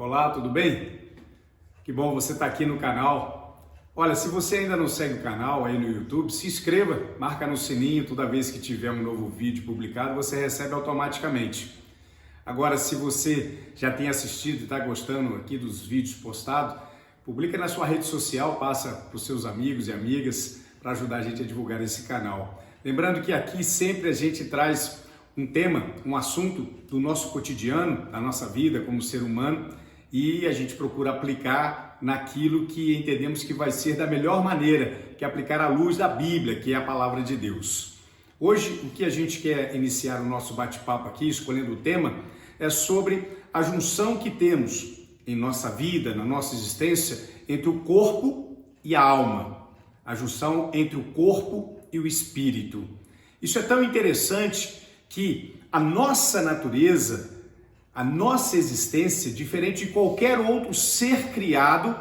Olá, tudo bem? Que bom você estar aqui no canal. Olha, se você ainda não segue o canal aí no YouTube, se inscreva, marca no sininho, toda vez que tiver um novo vídeo publicado, você recebe automaticamente. Agora, se você já tem assistido e está gostando aqui dos vídeos postados, publica na sua rede social, passa para os seus amigos e amigas para ajudar a gente a divulgar esse canal. Lembrando que aqui sempre a gente traz um tema, um assunto do nosso cotidiano, da nossa vida como ser humano, e a gente procura aplicar naquilo que entendemos que vai ser da melhor maneira, que é aplicar à luz da Bíblia, que é a palavra de Deus. Hoje, o que a gente quer iniciar o nosso bate-papo aqui, escolhendo o tema, é sobre a junção que temos em nossa vida, na nossa existência, entre o corpo e a alma. A junção entre o corpo e o espírito. Isso é tão interessante que a nossa natureza, a nossa existência, diferente de qualquer outro ser criado,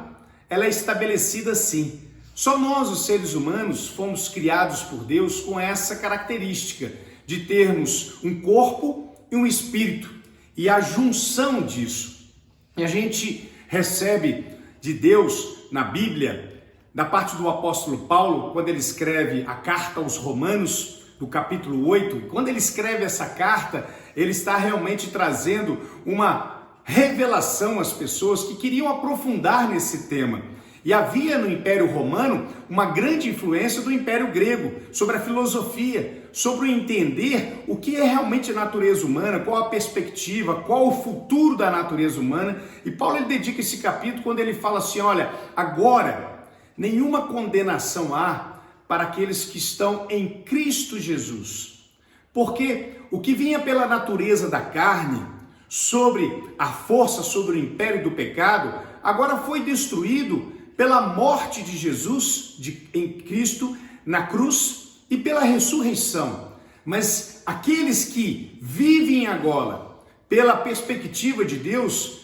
ela é estabelecida assim. Só nós, os seres humanos, fomos criados por Deus com essa característica de termos um corpo e um espírito. E a junção disso. E a gente recebe de Deus na Bíblia, da parte do apóstolo Paulo, quando ele escreve a carta aos Romanos, do capítulo 8, quando ele escreve essa carta, ele está realmente trazendo uma revelação às pessoas que queriam aprofundar nesse tema. E havia no Império Romano uma grande influência do Império Grego sobre a filosofia, sobre o entender o que é realmente a natureza humana, qual a perspectiva, qual o futuro da natureza humana. E Paulo ele dedica esse capítulo quando ele fala assim, olha, agora nenhuma condenação há para aqueles que estão em Cristo Jesus. Porque o que vinha pela natureza da carne, sobre a força, sobre o império do pecado, agora foi destruído pela morte de Jesus em Cristo na cruz e pela ressurreição. Mas aqueles que vivem agora pela perspectiva de Deus,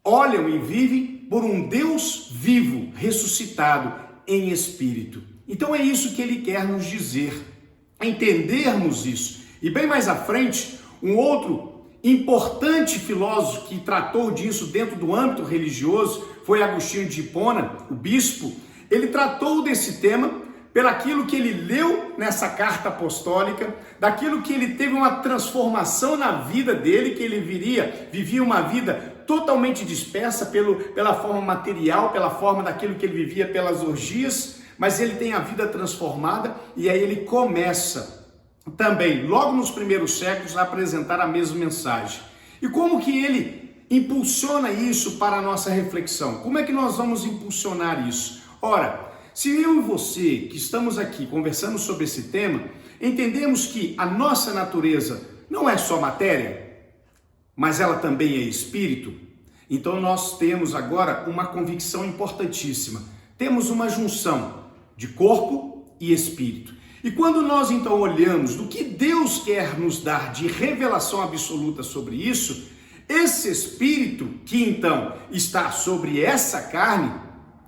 olham e vivem por um Deus vivo, ressuscitado em espírito. Então é isso que ele quer nos dizer, entendermos isso. E bem mais à frente, um outro importante filósofo que tratou disso dentro do âmbito religioso foi Agostinho de Hipona, o bispo. Ele tratou desse tema pelaquilo que ele leu nessa carta apostólica, daquilo que ele teve uma transformação na vida dele, que ele vivia uma vida totalmente dispersa pela forma material, pela forma daquilo que ele vivia pelas orgias, mas ele tem a vida transformada e aí ele começa também, logo nos primeiros séculos, a apresentar a mesma mensagem. E como que ele impulsiona isso para a nossa reflexão? Como é que nós vamos impulsionar isso? Ora, se eu e você, que estamos aqui conversando sobre esse tema, entendemos que a nossa natureza não é só matéria, mas ela também é espírito, então nós temos agora uma convicção importantíssima. Temos uma junção de corpo e espírito. E quando nós então olhamos do que Deus quer nos dar de revelação absoluta sobre isso, esse espírito que então está sobre essa carne,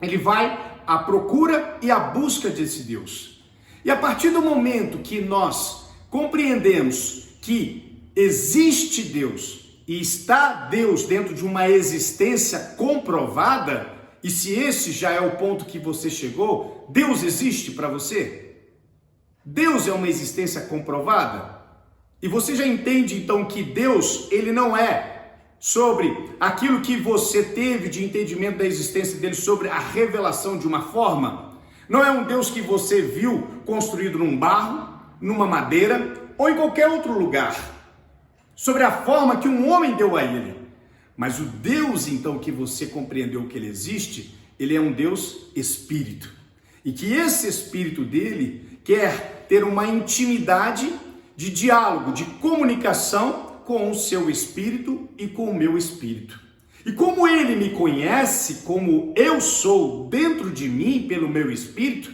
ele vai à procura e à busca desse Deus. E a partir do momento que nós compreendemos que existe Deus e está Deus dentro de uma existência comprovada, e se esse já é o ponto que você chegou, Deus existe para você? Deus é uma existência comprovada? E você já entende então que Deus, ele não é sobre aquilo que você teve de entendimento da existência dele, sobre a revelação de uma forma? Não é um Deus que você viu construído num barro, numa madeira ou em qualquer outro lugar, sobre a forma que um homem deu a ele. Mas o Deus, então, que você compreendeu que ele existe, ele é um Deus espírito. E que esse espírito dele quer ter uma intimidade de diálogo, de comunicação com o seu espírito e com o meu espírito. E como ele me conhece, como eu sou dentro de mim pelo meu espírito,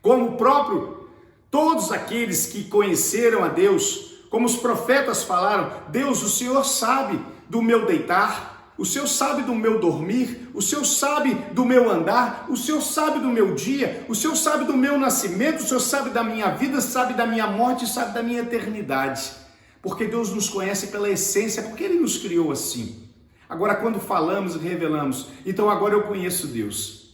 como o próprio, todos aqueles que conheceram a Deus, como os profetas falaram, Deus, o Senhor sabe do meu deitar, o Senhor sabe do meu dormir, o Senhor sabe do meu andar, o Senhor sabe do meu dia, o Senhor sabe do meu nascimento, o Senhor sabe da minha vida, sabe da minha morte, sabe da minha eternidade. Porque Deus nos conhece pela essência, porque Ele nos criou assim. Agora, quando falamos e revelamos, então agora eu conheço Deus.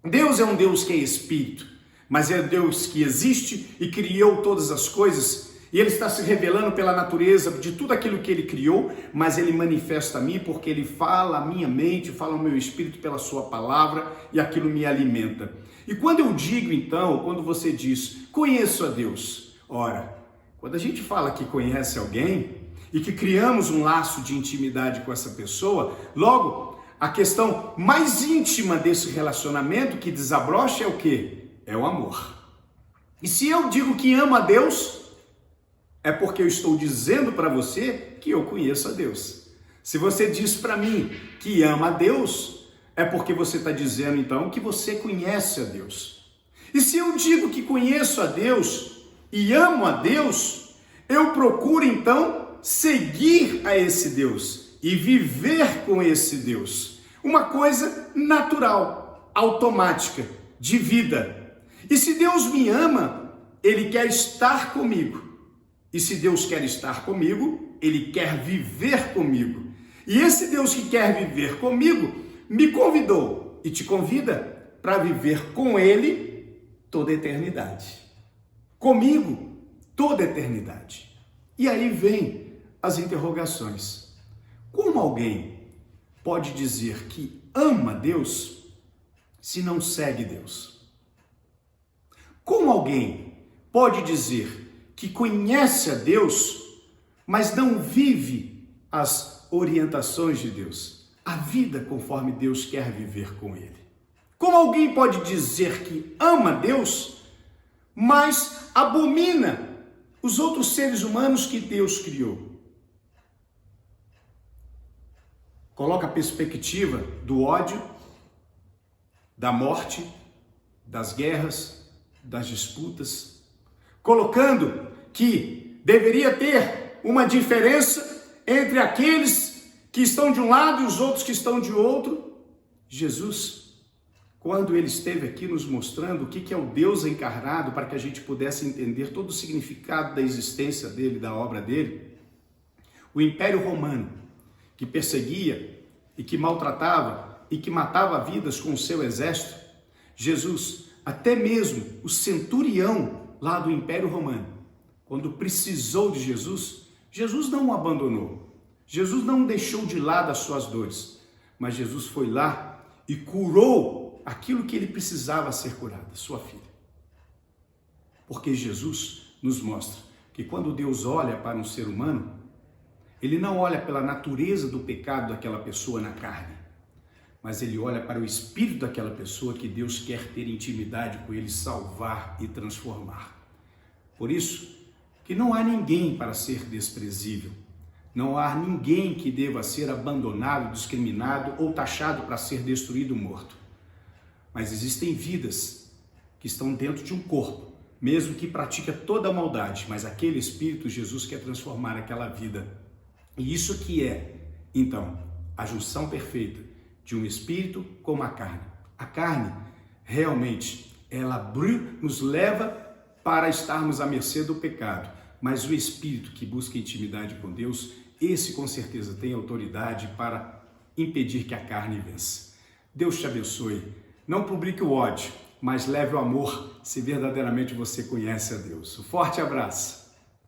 Deus é um Deus que é espírito, mas é Deus que existe e criou todas as coisas, e Ele está se revelando pela natureza de tudo aquilo que Ele criou, mas Ele manifesta a mim porque Ele fala a minha mente, fala ao meu espírito pela sua palavra, e aquilo me alimenta. E quando eu digo então, quando você diz, conheço a Deus, ora, quando a gente fala que conhece alguém e que criamos um laço de intimidade com essa pessoa, logo, a questão mais íntima desse relacionamento que desabrocha é o quê? É o amor. E se eu digo que amo a Deus, é porque eu estou dizendo para você que eu conheço a Deus. Se você diz para mim que ama a Deus, é porque você está dizendo então que você conhece a Deus. E se eu digo que conheço a Deus e amo a Deus, eu procuro então seguir a esse Deus e viver com esse Deus. Uma coisa natural, automática, de vida. E se Deus me ama, Ele quer estar comigo. E se Deus quer estar comigo, Ele quer viver comigo. E esse Deus que quer viver comigo, me convidou e te convida para viver com Ele toda a eternidade. Comigo, toda a eternidade. E aí vem as interrogações. Como alguém pode dizer que ama Deus se não segue Deus? Como alguém pode dizer que conhece a Deus, mas não vive as orientações de Deus, a vida conforme Deus quer viver com ele? Como alguém pode dizer que ama Deus, mas abomina os outros seres humanos que Deus criou? Coloca a perspectiva do ódio, da morte, das guerras, das disputas, colocando que deveria ter uma diferença entre aqueles que estão de um lado e os outros que estão de outro. Jesus, quando Ele esteve aqui nos mostrando o que é o Deus encarnado, para que a gente pudesse entender todo o significado da existência dele, da obra dele, o Império Romano, que perseguia e que maltratava e que matava vidas com o seu exército, Jesus, até mesmo o centurião lá do Império Romano, quando precisou de Jesus, Jesus não o abandonou. Jesus não deixou de lado as suas dores, mas Jesus foi lá e curou aquilo que ele precisava ser curado, sua filha. Porque Jesus nos mostra que quando Deus olha para um ser humano, Ele não olha pela natureza do pecado daquela pessoa na carne, mas Ele olha para o espírito daquela pessoa que Deus quer ter intimidade com ele, salvar e transformar. Por isso, que não há ninguém para ser desprezível, não há ninguém que deva ser abandonado, discriminado ou taxado para ser destruído, morto. Mas existem vidas que estão dentro de um corpo, mesmo que pratica toda a maldade, mas aquele espírito, Jesus quer transformar aquela vida. E isso que é, então, a junção perfeita de um espírito com a carne. A carne, realmente, ela nos leva para estarmos à mercê do pecado, mas o espírito que busca intimidade com Deus, esse com certeza tem autoridade para impedir que a carne vença. Deus te abençoe. Não publique o ódio, mas leve o amor, se verdadeiramente você conhece a Deus. Um forte abraço.